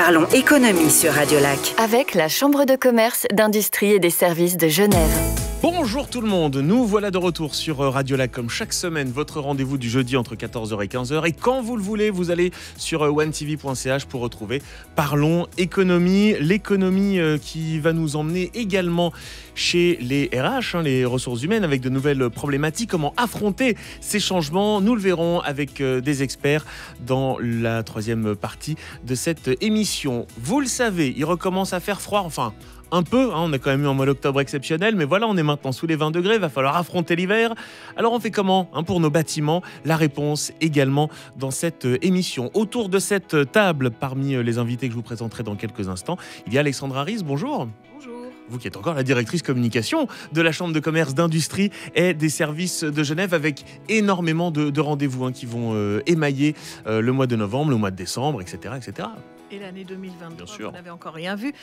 Parlons économie sur Radio Lac. Avec la Chambre de commerce, d'industrie et des services de Genève. Bonjour tout le monde, nous voilà de retour sur Radio Lac comme chaque semaine, votre rendez-vous du jeudi entre 14h et 15h. Et quand vous le voulez, vous allez sur onetv.ch pour retrouver Parlons économie. L'économie qui va nous emmener également chez les RH, les ressources humaines, avec de nouvelles problématiques. Comment affronter ces changements? Nous le verrons avec des experts dans la troisième partie de cette émission. Vous le savez, il recommence à faire froid, enfin... un peu, on a quand même eu un mois d'octobre exceptionnel, mais voilà, on est maintenant sous les 20 degrés, il va falloir affronter l'hiver. Alors on fait comment pour nos bâtiments? La réponse également dans cette émission. Autour de cette table, parmi les invités que je vous présenterai dans quelques instants, il y a Alexandra Ries, bonjour. Bonjour. Vous qui êtes encore la directrice communication de la Chambre de commerce, d'industrie et des services de Genève, avec énormément de rendez-vous qui vont émailler le mois de novembre, le mois de décembre, etc. etc. Et l'année 2023, Bien sûr. vous n'avez encore rien vu.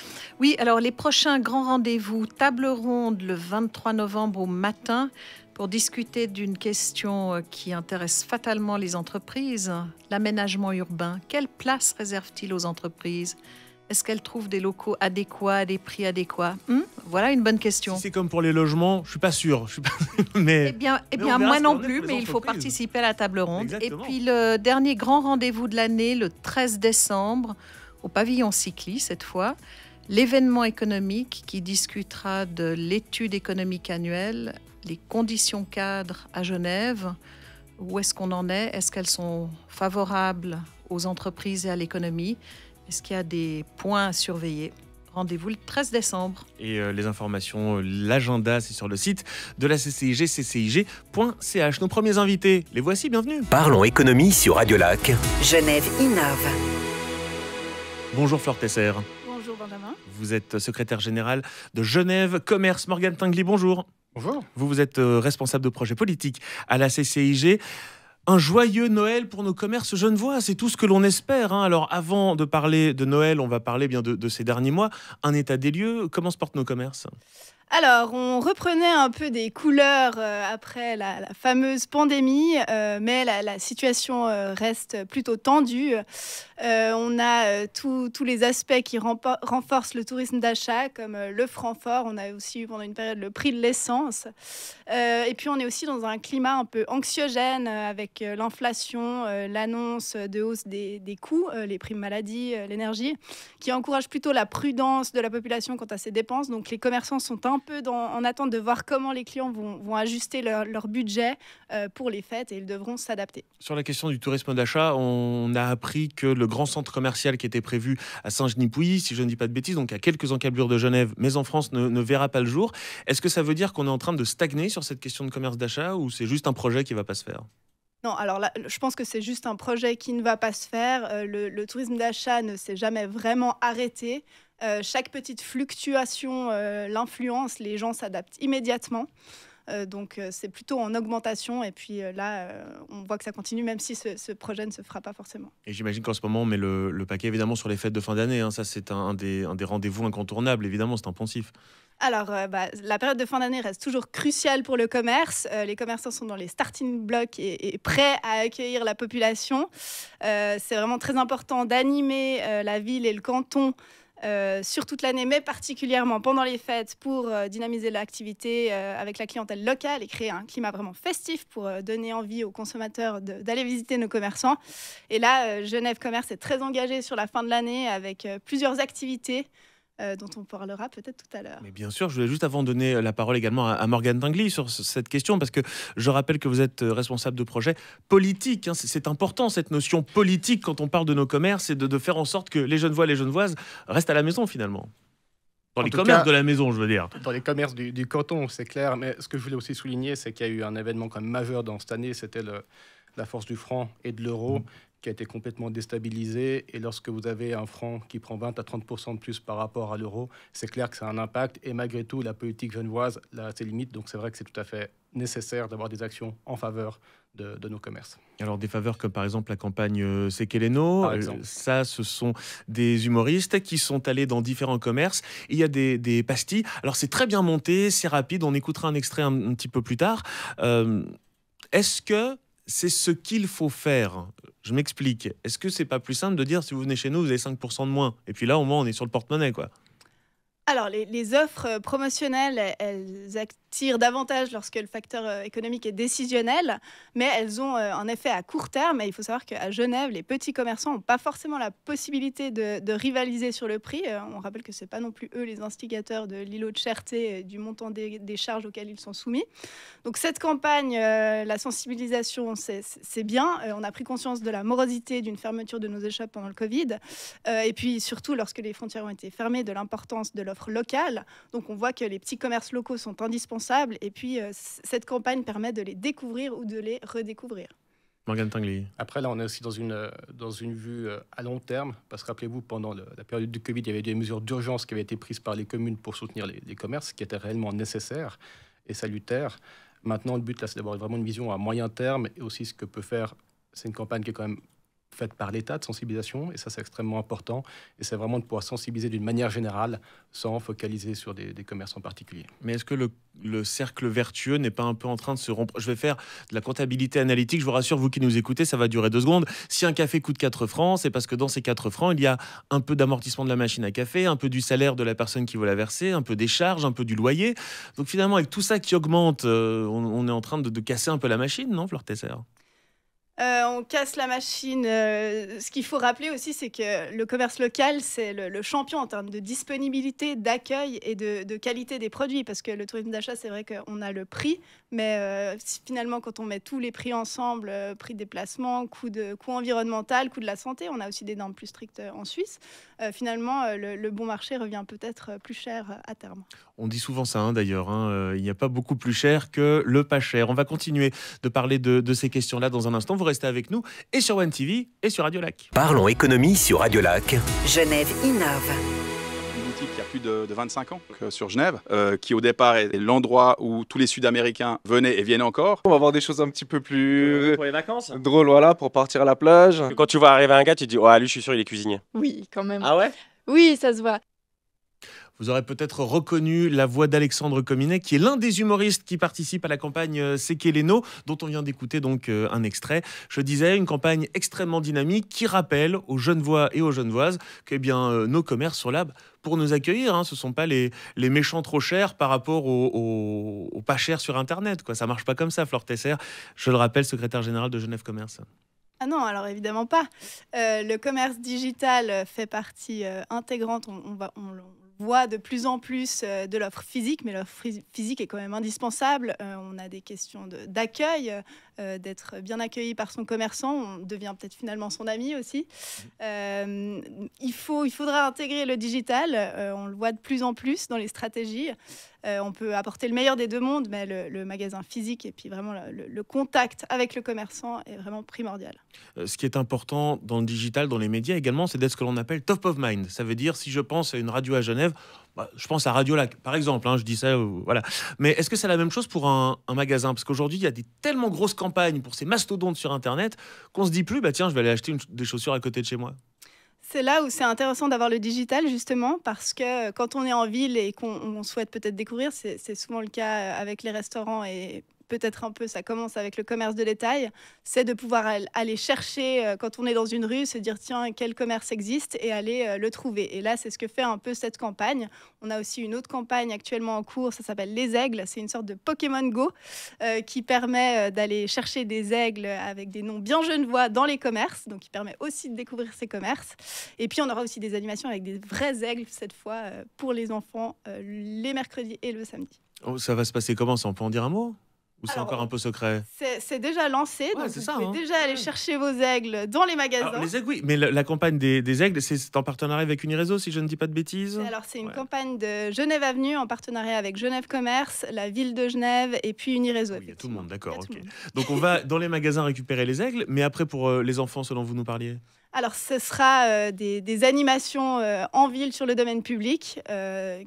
Oui, alors les prochains grands rendez-vous, table ronde le 23 novembre au matin pour discuter d'une question qui intéresse fatalement les entreprises, l'aménagement urbain. Quelle place réserve-t-il aux entreprises? Est-ce qu'elles trouvent des locaux adéquats, à des prix adéquats? Voilà une bonne question. Si c'est comme pour les logements, je suis pas sûr. Mais Eh bien on verra moi ce non qu'il en est plus, pour les mais il faut entreprises. participer à la table ronde. Exactement. Et puis le dernier grand rendez-vous de l'année, le 13 décembre, au pavillon Cycli cette fois, l'événement économique qui discutera de l'étude économique annuelle, les conditions cadres à Genève, où est-ce qu'on en est, est-ce qu'elles sont favorables aux entreprises et à l'économie, est-ce qu'il y a des points à surveiller? Rendez-vous le 13 décembre. Et les informations, l'agenda, c'est sur le site de la CCIG, ccis.ch. Nos premiers invités, les voici, bienvenue. Parlons économie sur Radio Lac. Genève innove. Bonjour Flore Tesser. Bonjour Benjamin. Vous êtes secrétaire générale de Genève Commerce. Morgane Tinguely, bonjour. Bonjour. Vous êtes responsable de projet politique à la CCIG. Un joyeux Noël pour nos commerces genevois, c'est tout ce que l'on espère. Alors avant de parler de Noël, on va parler bien de ces derniers mois. Un état des lieux, comment se portent nos commerces ? Alors, on reprenait un peu des couleurs après la fameuse pandémie, mais la situation reste plutôt tendue. On a tous les aspects qui renforcent le tourisme d'achat, comme le franc fort. On a aussi eu pendant une période le prix de l'essence. Et puis, on est aussi dans un climat un peu anxiogène avec l'inflation, l'annonce de hausse des coûts, les primes maladie, l'énergie, qui encourage plutôt la prudence de la population quant à ses dépenses. Donc, les commerçants sont un peu en attente de voir comment les clients vont ajuster leur budget pour les fêtes et ils devront s'adapter. Sur la question du tourisme d'achat, on a appris que le grand centre commercial qui était prévu à Saint-Genis-Pouilly, si je ne dis pas de bêtises, donc à quelques encablures de Genève, mais en France, ne verra pas le jour. Est-ce que ça veut dire qu'on est en train de stagner sur cette question de commerce d'achat ou c'est juste un projet qui ne va pas se faire ? Non, alors là, je pense que c'est juste un projet qui ne va pas se faire. Le tourisme d'achat ne s'est jamais vraiment arrêté. Chaque petite fluctuation l'influence, les gens s'adaptent immédiatement. Donc c'est plutôt en augmentation et puis là on voit que ça continue même si ce projet ne se fera pas forcément. Et j'imagine qu'en ce moment on met le paquet évidemment sur les fêtes de fin d'année. Ça c'est un des rendez-vous incontournables, évidemment c'est un poncif. Alors, la période de fin d'année reste toujours cruciale pour le commerce. Les commerçants sont dans les starting blocks et prêts à accueillir la population. C'est vraiment très important d'animer la ville et le canton sur toute l'année, mais particulièrement pendant les fêtes pour dynamiser l'activité avec la clientèle locale et créer un climat vraiment festif pour donner envie aux consommateurs d'aller visiter nos commerçants. Et là, Genève Commerce est très engagé sur la fin de l'année avec plusieurs activités dont on parlera peut-être tout à l'heure. Mais bien sûr, je voulais juste avant donner la parole également à Morgane Tinguely sur cette question, parce que je rappelle que vous êtes responsable de projet politique. C'est important cette notion politique quand on parle de nos commerces et de faire en sorte que les Genevois, les Genevoises restent à la maison finalement. Dans les commerces de la maison, je veux dire. Dans les commerces du canton, c'est clair. Mais ce que je voulais aussi souligner, c'est qu'il y a eu un événement quand même majeur dans cette année. C'était la force du franc et de l'euro qui a été complètement déstabilisé. Et lorsque vous avez un franc qui prend 20 à 30% de plus par rapport à l'euro, c'est clair que ça a un impact. Et malgré tout, la politique genevoise a ses limites. Donc c'est vrai que c'est tout à fait nécessaire d'avoir des actions en faveur de nos commerces. Alors des faveurs comme par exemple la campagne Sekeleno, ça ce sont des humoristes qui sont allés dans différents commerces. Et il y a des pastilles. Alors c'est très bien monté, c'est rapide, on écoutera un extrait un petit peu plus tard. Est-ce que c'est ce qu'il faut faire. Je m'explique. Est-ce que c'est pas plus simple de dire si vous venez chez nous, vous avez 5% de moins? Et puis là, au moins, on est sur le porte-monnaie, quoi. Alors, les offres promotionnelles, elles attirent davantage lorsque le facteur économique est décisionnel, mais elles ont un effet à court terme. Et il faut savoir qu'à Genève, les petits commerçants n'ont pas forcément la possibilité de rivaliser sur le prix. On rappelle que ce n'est pas non plus eux les instigateurs de l'îlot de cherté et du montant des charges auxquelles ils sont soumis. Donc cette campagne, la sensibilisation, c'est bien. On a pris conscience de la morosité d'une fermeture de nos échoppes pendant le Covid. Et puis surtout, lorsque les frontières ont été fermées, de l'importance de l'offre locale. Donc on voit que les petits commerces locaux sont indispensables. Et puis cette campagne permet de les découvrir ou de les redécouvrir. Morgane Tinguely. Après, là, on est aussi dans une vue à long terme, parce que rappelez-vous, pendant la période du Covid, il y avait des mesures d'urgence qui avaient été prises par les communes pour soutenir les commerces, qui étaient réellement nécessaires et salutaires. Maintenant, le but, là, c'est d'avoir vraiment une vision à moyen terme, et aussi ce que peut faire, c'est une campagne qui est quand même faite par l'État de sensibilisation, et ça c'est extrêmement important, et c'est vraiment de pouvoir sensibiliser d'une manière générale sans focaliser sur des commerces en particulier. Mais est-ce que le cercle vertueux n'est pas un peu en train de se rompre? Je vais faire de la comptabilité analytique, je vous rassure, vous qui nous écoutez, ça va durer 2 secondes. Si un café coûte 4 francs, c'est parce que dans ces 4 francs, il y a un peu d'amortissement de la machine à café, un peu du salaire de la personne qui veut la verser, un peu des charges, un peu du loyer. Donc finalement, avec tout ça qui augmente, on est en train de casser un peu la machine, non, Fleur Tesser? On casse la machine. Ce qu'il faut rappeler aussi, c'est que le commerce local, c'est le champion en termes de disponibilité, d'accueil et de qualité des produits. Parce que le tourisme d'achat, c'est vrai qu'on a le prix, mais finalement, quand on met tous les prix ensemble, prix de déplacement, coût environnemental, coût de la santé, on a aussi des normes plus strictes en Suisse. Finalement, le bon marché revient peut-être plus cher à terme. On dit souvent ça, d'ailleurs. Il n'y a pas beaucoup plus cher que le pas cher. On va continuer de parler de ces questions-là dans un instant. Vous restez avec nous et sur One TV et sur Radio Lac. Parlons économie sur Radio Lac. Genève innove. Une boutique qui a plus de 25 ans sur Genève, qui au départ est l'endroit où tous les Sud-Américains venaient et viennent encore. On va voir des choses un petit peu plus pour les vacances, drôles, voilà, pour partir à la plage. Quand tu vois arriver un gars, tu te dis ouais, lui, je suis sûr, il est cuisinier. Oui, quand même. Ah ouais? Oui, ça se voit. Vous aurez peut-être reconnu la voix d'Alexandre Cominet, qui est l'un des humoristes qui participent à la campagne Sekeleno, dont on vient d'écouter donc un extrait. Je disais, une campagne extrêmement dynamique qui rappelle aux Genevois et aux Genevoises que nos commerces sont là pour nous accueillir. Ce ne sont pas les méchants trop chers par rapport aux pas chers sur Internet. Ça ne marche pas comme ça, Fleur Tesser. Je le rappelle, secrétaire général de Genève Commerce. Ah non, alors évidemment pas. Le commerce digital fait partie intégrante. On voit de plus en plus de l'offre physique, mais l'offre physique est quand même indispensable. On a des questions d'accueil, d'être bien accueilli par son commerçant. On devient peut-être finalement son ami aussi. Il faudra intégrer le digital. On le voit de plus en plus dans les stratégies. On peut apporter le meilleur des deux mondes, mais le magasin physique et puis vraiment le contact avec le commerçant est vraiment primordial. Ce qui est important dans le digital, dans les médias également, c'est d'être ce que l'on appelle top of mind. Ça veut dire, si je pense à une radio à Genève, je pense à Radio Lac, par exemple, je dis ça, voilà. Mais est-ce que c'est la même chose pour un magasin? Parce qu'aujourd'hui, il y a des tellement grosses campagnes pour ces mastodontes sur Internet qu'on se dit plus, tiens, je vais aller acheter des chaussures à côté de chez moi. C'est là où c'est intéressant d'avoir le digital, justement, parce que quand on est en ville et qu'on souhaite peut-être découvrir, c'est souvent le cas avec les restaurants et peut-être un peu, ça commence avec le commerce de détail, c'est de pouvoir aller chercher, quand on est dans une rue, se dire tiens, quel commerce existe et aller le trouver. Et là, c'est ce que fait un peu cette campagne. On a aussi une autre campagne actuellement en cours, ça s'appelle Les Aigles. C'est une sorte de Pokémon Go qui permet d'aller chercher des aigles avec des noms bien genevois dans les commerces, donc qui permet aussi de découvrir ces commerces. Et puis, on aura aussi des animations avec des vrais aigles, cette fois, pour les enfants, les mercredis et le samedi. Oh, ça va se passer comment? Ça, on peut en dire un mot? Ou c'est encore un peu secret? C'est déjà lancé, donc vous pouvez déjà aller chercher vos aigles dans les magasins. Alors, les aigles, oui, mais la campagne des aigles, c'est en partenariat avec Uniréseau, si je ne dis pas de bêtises? Alors, c'est une campagne de Genève Avenue en partenariat avec Genève Commerce, la ville de Genève et puis Uniréseau. Il y a tout le monde, d'accord. Okay. Donc, on va dans les magasins récupérer les aigles, mais après, pour les enfants, ce dont vous nous parliez? Alors, ce sera des animations en ville sur le domaine public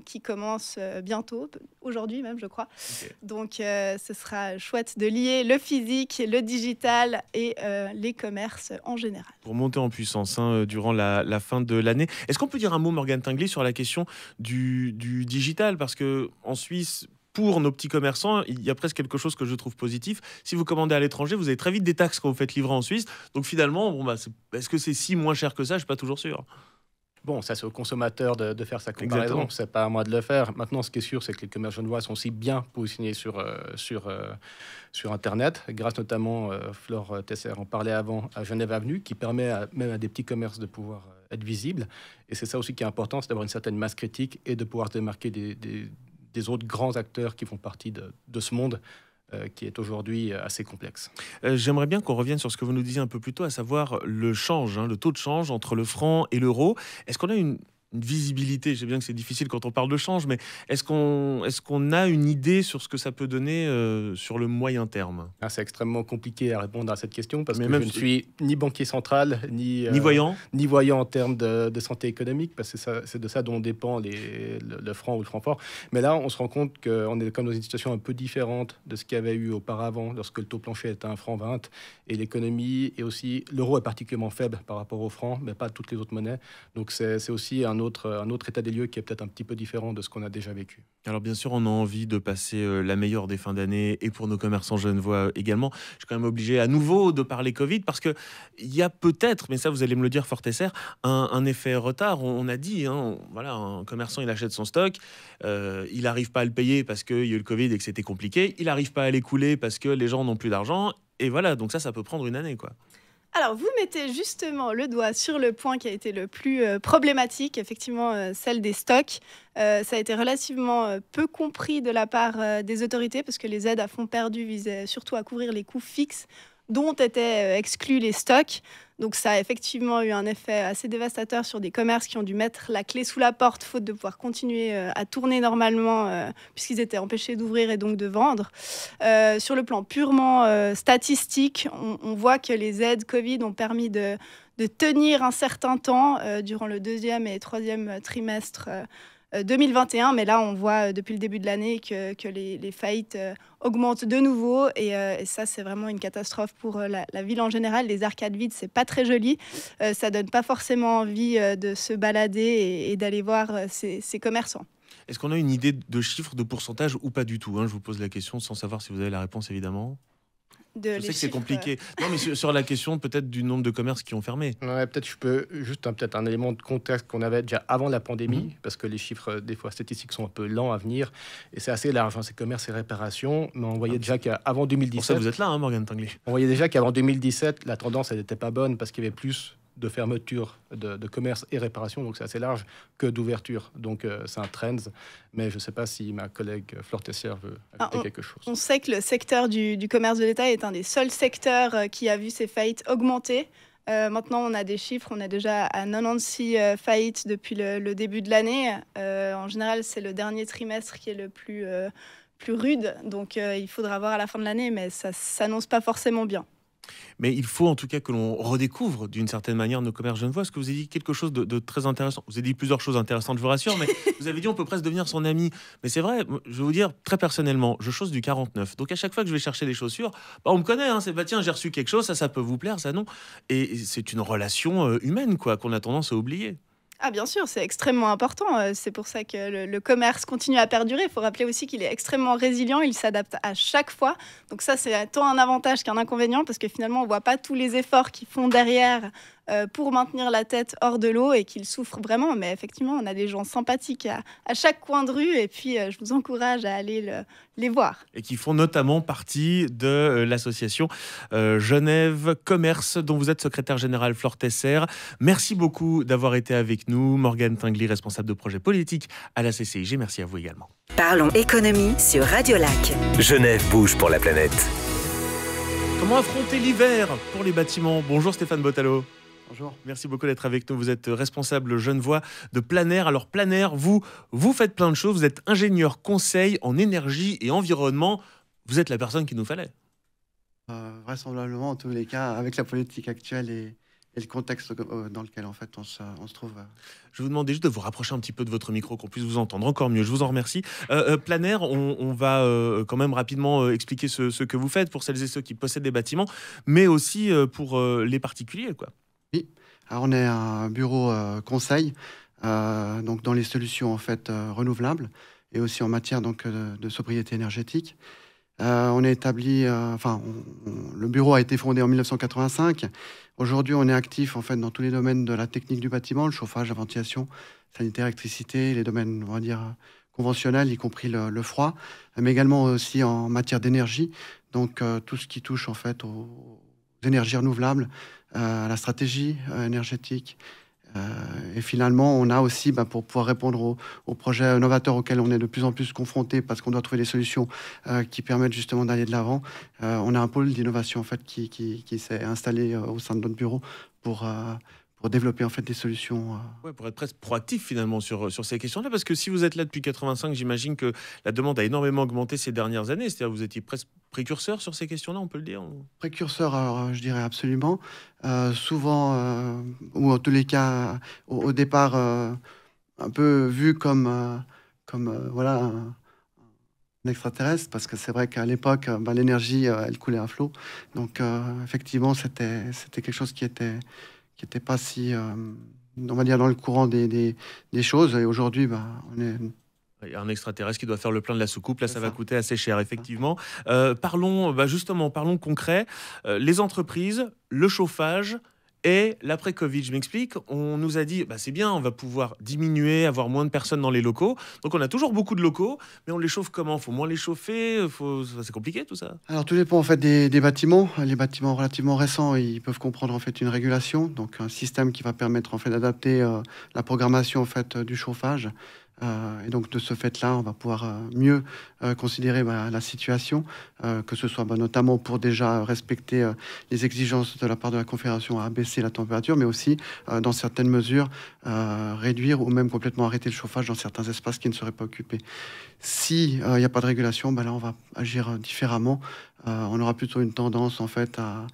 qui commencent bientôt, aujourd'hui même, je crois. Okay. Donc, ce sera chouette de lier le physique, le digital et les commerces en général. Pour monter en puissance durant la fin de l'année. Est-ce qu'on peut dire un mot, Morgane Tinguely, sur la question du digital? Parce qu'en Suisse, pour nos petits commerçants, il y a presque quelque chose que je trouve positif. Si vous commandez à l'étranger, vous avez très vite des taxes quand vous faites livrer en Suisse. Donc finalement, est-ce que c'est si moins cher que ça? Je suis pas toujours sûr. Bon, ça c'est au consommateur de faire sa comparaison, c'est pas à moi de le faire. Maintenant, ce qui est sûr, c'est que les commerces genevois sont aussi bien positionnés sur Internet, grâce notamment, Flore Tesser en parlait avant, à Genève Avenue, qui permet même à des petits commerces de pouvoir être visibles. Et c'est ça aussi qui est important, c'est d'avoir une certaine masse critique et de pouvoir se démarquer des autres grands acteurs qui font partie de ce monde qui est aujourd'hui assez complexe. J'aimerais bien qu'on revienne sur ce que vous nous disiez un peu plus tôt, à savoir le change, le taux de change entre le franc et l'euro. Est-ce qu'on a une visibilité? Je sais bien que c'est difficile quand on parle de change, mais est-ce qu'on a une idée sur ce que ça peut donner sur le moyen terme? C'est extrêmement compliqué à répondre à cette question parce que je ne suis ni banquier central, ni voyant en termes de santé économique, parce que c'est de ça dont dépend le franc ou le franc fort. Mais là, on se rend compte qu'on est comme dans une situation un peu différente de ce qu'il y avait eu auparavant, lorsque le taux plancher était 1,20 franc, et l'économie et aussi l'euro est particulièrement faible par rapport au franc, mais pas toutes les autres monnaies. Donc c'est aussi un autre état des lieux qui est peut-être un petit peu différent de ce qu'on a déjà vécu. Alors bien sûr, on a envie de passer la meilleure des fins d'année, et pour nos commerçants genevois également. Je suis quand même obligé à nouveau de parler Covid, parce qu'il y a peut-être, mais ça vous allez me le dire Flore Tesser, un effet retard. On a dit, voilà, un commerçant il achète son stock, il n'arrive pas à le payer parce qu'il y a eu le Covid et que c'était compliqué, il n'arrive pas à l'écouler parce que les gens n'ont plus d'argent, et voilà, donc ça peut prendre une année, quoi. Alors, vous mettez justement le doigt sur le point qui a été le plus problématique, effectivement, celle des stocks. Ça a été relativement peu compris de la part des autorités, parce que les aides à fonds perdus visaient surtout à couvrir les coûts fixes dont étaient exclus les stocks. Donc ça a effectivement eu un effet assez dévastateur sur des commerces qui ont dû mettre la clé sous la porte, faute de pouvoir continuer à tourner normalement, puisqu'ils étaient empêchés d'ouvrir et donc de vendre. Sur le plan purement statistique, on voit que les aides Covid ont permis de tenir un certain temps durant le deuxième et troisième trimestre 2021, mais là on voit depuis le début de l'année que les faillites augmentent de nouveau, et ça c'est vraiment une catastrophe pour la ville en général. Les arcades vides, c'est pas très joli, ça donne pas forcément envie de se balader et d'aller voir ces commerçants. Est-ce qu'on a une idée de chiffre, de pourcentage, ou pas du tout, Je vous pose la question sans savoir si vous avez la réponse, évidemment. Je sais que c'est compliqué. Non, mais sur la question peut-être du nombre de commerces qui ont fermé. Ouais, peut-être je peux juste peut-être un élément de contexte qu'on avait déjà avant la pandémie, parce que les chiffres des fois statistiques sont un peu lents à venir, et c'est assez large, c'est commerce et réparation. Mais on voyait déjà qu'avant 2017. Pour ça vous êtes là, Morgane Tingley. On voyait déjà qu'avant 2017, la tendance elle n'était pas bonne, parce qu'il y avait plus de fermeture de commerce et réparation, donc c'est assez large, que d'ouverture. Donc c'est un trend, mais je ne sais pas si ma collègue Flore Tesser veut ajouter quelque chose. On sait que le secteur du commerce de l'État est un des seuls secteurs qui a vu ses faillites augmenter. Maintenant, on a des chiffres, on est déjà à 96 faillites depuis le début de l'année. En général, c'est le dernier trimestre qui est le plus rude, donc il faudra voir à la fin de l'année, mais ça ne s'annonce pas forcément bien. Mais il faut en tout cas que l'on redécouvre d'une certaine manière nos commerces genevois. Est-ce que vous avez dit quelque chose de très intéressant? Vous avez dit plusieurs choses intéressantes, je vous rassure, mais vous avez dit on peut presque devenir son ami. Mais c'est vrai, je vais vous dire très personnellement, je chausse du 49. Donc à chaque fois que je vais chercher des chaussures, on me connaît, c'est tiens, j'ai reçu quelque chose, ça peut vous plaire, ça non. Et c'est une relation humaine, quoi, qu'on a tendance à oublier. Ah bien sûr, c'est extrêmement important. C'est pour ça que le commerce continue à perdurer. Il faut rappeler aussi qu'il est extrêmement résilient. Il s'adapte à chaque fois. Donc ça, c'est tant un avantage qu'un inconvénient, parce que finalement, on ne voit pas tous les efforts qu'ils font derrière pour maintenir la tête hors de l'eau, et qu'ils souffrent vraiment. Mais effectivement, on a des gens sympathiques à chaque coin de rue. Et puis, je vous encourage à aller les voir. Et qui font notamment partie de l'association Genève Commerce, dont vous êtes secrétaire générale, Flore Tesser. Merci beaucoup d'avoir été avec nous. Morgane Tingley, responsable de projet politique à la CCIG. Merci à vous également. Parlons économie sur Radio Lac. Genève bouge pour la planète. Comment affronter l'hiver pour les bâtiments? Bonjour Stéphane Bottalo. Bonjour. Merci beaucoup d'être avec nous. Vous êtes responsable genevois de Planair. Alors Planair, vous faites plein de choses. Vous êtes ingénieur conseil en énergie et environnement. Vous êtes la personne qu'il nous fallait. Vraisemblablement, en tous les cas, avec la politique actuelle et le contexte dans lequel en fait on se trouve. Je vous demandais juste de vous rapprocher un petit peu de votre micro, qu'on puisse vous entendre encore mieux. Je vous en remercie. Planair, on va quand même rapidement expliquer ce que vous faites pour celles et ceux qui possèdent des bâtiments, mais aussi pour les particuliers, quoi. Oui, alors on est un bureau conseil donc dans les solutions en fait renouvelables, et aussi en matière donc, de sobriété énergétique. On est établi, le bureau a été fondé en 1985. Aujourd'hui, on est actif en fait dans tous les domaines de la technique du bâtiment, le chauffage, la ventilation, sanitaire, électricité, les domaines, on va dire, conventionnels, y compris le froid, mais également aussi en matière d'énergie. Donc, tout ce qui touche en fait aux énergies renouvelables, à la stratégie énergétique. Et finalement, on a aussi, pour pouvoir répondre aux projets novateurs auxquels on est de plus en plus confrontés, parce qu'on doit trouver des solutions qui permettent justement d'aller de l'avant, on a un pôle d'innovation en fait, qui s'est installé au sein de notre bureau pour développer en fait des solutions. Ouais, pour être presque proactif finalement sur ces questions-là, parce que si vous êtes là depuis 85, j'imagine que la demande a énormément augmenté ces dernières années, c'est-à-dire que vous étiez presque précurseur sur ces questions-là, on peut le dire. Précurseur, alors, je dirais absolument. Souvent, ou en tous les cas, au départ, un peu vu comme voilà, un extraterrestre, parce que c'est vrai qu'à l'époque, l'énergie, elle coulait à flot. Donc, effectivement, c'était quelque chose qui était pas si, on va dire, dans le courant des choses. Et aujourd'hui, on est... Il y a un extraterrestre qui doit faire le plein de la soucoupe. Là, ça va coûter assez cher, effectivement. Parlons concret. Les entreprises, le chauffage et l'après-Covid. Je m'explique. On nous a dit, c'est bien, on va pouvoir diminuer, avoir moins de personnes dans les locaux. Donc, on a toujours beaucoup de locaux, mais on les chauffe comment? Il faut moins les chauffer? C'est compliqué, tout ça? Alors, tout dépend en fait des bâtiments. Les bâtiments relativement récents, ils peuvent comprendre en fait une régulation, donc un système qui va permettre en fait d'adapter la programmation en fait du chauffage. Et donc de ce fait-là, on va pouvoir mieux considérer la situation, que ce soit notamment pour déjà respecter les exigences de la part de la Confédération à abaisser la température, mais aussi dans certaines mesures réduire ou même complètement arrêter le chauffage dans certains espaces qui ne seraient pas occupés. Si il n'y a pas de régulation, là on va agir différemment. On aura plutôt une tendance en fait à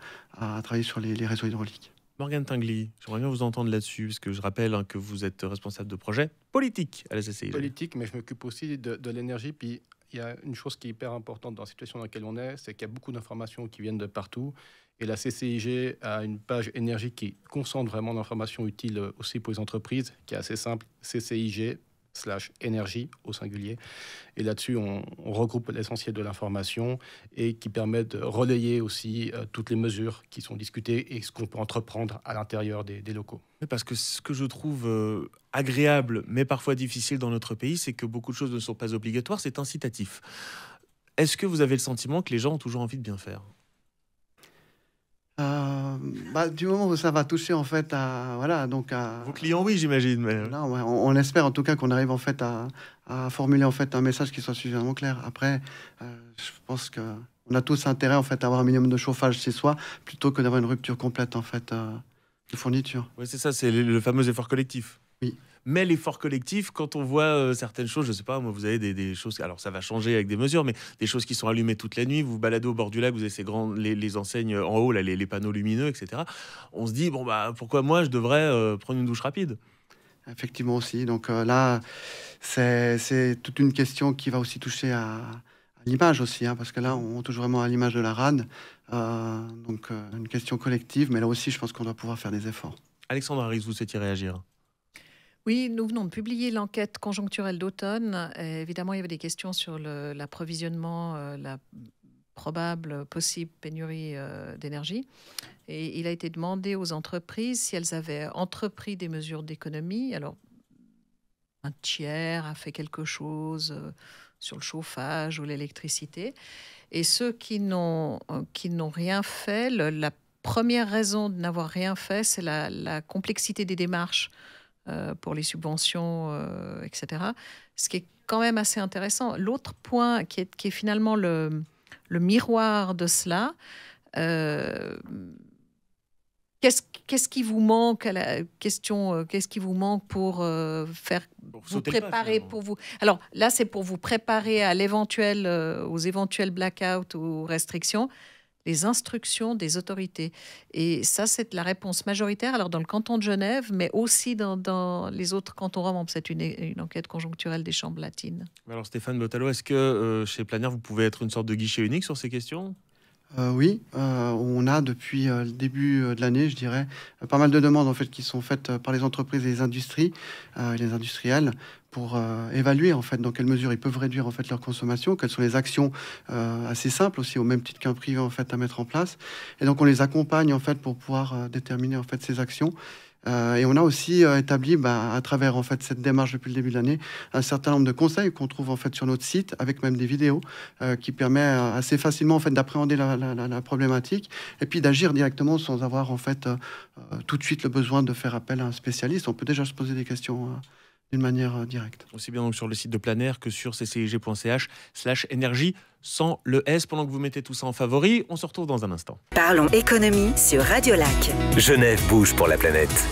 travailler sur les réseaux hydrauliques. Morgane Tinguely, j'aimerais bien vous entendre là-dessus, parce que je rappelle que vous êtes responsable de projet politique à la CCI. Politique, mais je m'occupe aussi de l'énergie. Puis il y a une chose qui est hyper importante dans la situation dans laquelle on est, c'est qu'il y a beaucoup d'informations qui viennent de partout. Et la CCIG a une page énergie qui concentre vraiment l'information utile aussi pour les entreprises, qui est assez simple, CCIG/énergie au singulier. Et là-dessus, on regroupe l'essentiel de l'information et qui permet de relayer aussi toutes les mesures qui sont discutées et ce qu'on peut entreprendre à l'intérieur des locaux. Parce que ce que je trouve agréable, mais parfois difficile dans notre pays, c'est que beaucoup de choses ne sont pas obligatoires, c'est incitatif. Est-ce que vous avez le sentiment que les gens ont toujours envie de bien faire ? Du moment où ça va toucher en fait à vos clients, oui, j'imagine. Mais... Là, on espère en tout cas qu'on arrive en fait à formuler en fait un message qui soit suffisamment clair. Après, je pense que on a tous intérêt en fait à avoir un minimum de chauffage chez soi plutôt que d'avoir une rupture complète en fait de fourniture. Oui, c'est ça, c'est le fameux effort collectif. Oui. Mais l'effort collectif, quand on voit certaines choses, je sais pas, moi, vous avez des choses, alors ça va changer avec des mesures, mais des choses qui sont allumées toute la nuit, vous vous baladez au bord du lac, vous avez ces les enseignes en haut, là, les panneaux lumineux, etc. On se dit, pourquoi moi, je devrais prendre une douche rapide ? Effectivement aussi. Donc là, c'est toute une question qui va aussi toucher à l'image aussi, parce que là, on touche vraiment à l'image de la rade. Donc une question collective, mais là aussi, je pense qu'on doit pouvoir faire des efforts. Alexandre Harris, vous souhaitiez réagir ? Oui, nous venons de publier l'enquête conjoncturelle d'automne. Évidemment, il y avait des questions sur l'approvisionnement, la probable, possible pénurie d'énergie. Et il a été demandé aux entreprises si elles avaient entrepris des mesures d'économie. Alors, un tiers a fait quelque chose sur le chauffage ou l'électricité. Et ceux qui n'ont rien fait, la première raison de n'avoir rien fait, c'est la complexité des démarches pour les subventions, etc. Ce qui est quand même assez intéressant. L'autre point qui est finalement le miroir de cela, qu'est-ce qui vous manque à la question, qu'est-ce qui vous manque pour vous préparer pour vous. Alors là, c'est pour vous préparer à aux éventuels blackouts ou restrictions. Les instructions des autorités. Et ça, c'est la réponse majoritaire, alors dans le canton de Genève, mais aussi dans les autres cantons romans. C'est une enquête conjoncturelle des chambres latines. Alors Stéphane Bottalo, est-ce que chez Planière, vous pouvez être une sorte de guichet unique sur ces questions ? Oui, on a depuis le début de l'année, je dirais, pas mal de demandes en fait qui sont faites par les entreprises et les industries, les industriels, pour évaluer en fait dans quelle mesure ils peuvent réduire en fait leur consommation, quelles sont les actions assez simples aussi au même titre qu'un privé en fait à mettre en place. Et donc on les accompagne en fait pour pouvoir déterminer en fait ces actions. Et on a aussi établi, à travers en fait cette démarche depuis le début de l'année, un certain nombre de conseils qu'on trouve en fait sur notre site, avec même des vidéos qui permet assez facilement en fait d'appréhender la problématique et puis d'agir directement sans avoir en fait tout de suite le besoin de faire appel à un spécialiste. On peut déjà se poser des questions d'une manière directe. Aussi bien donc sur le site de Planer que sur ccig.ch/énergie sans le S. Pendant que vous mettez tout ça en favori, on se retrouve dans un instant. Parlons économie sur Radio Lac. Genève bouge pour la planète.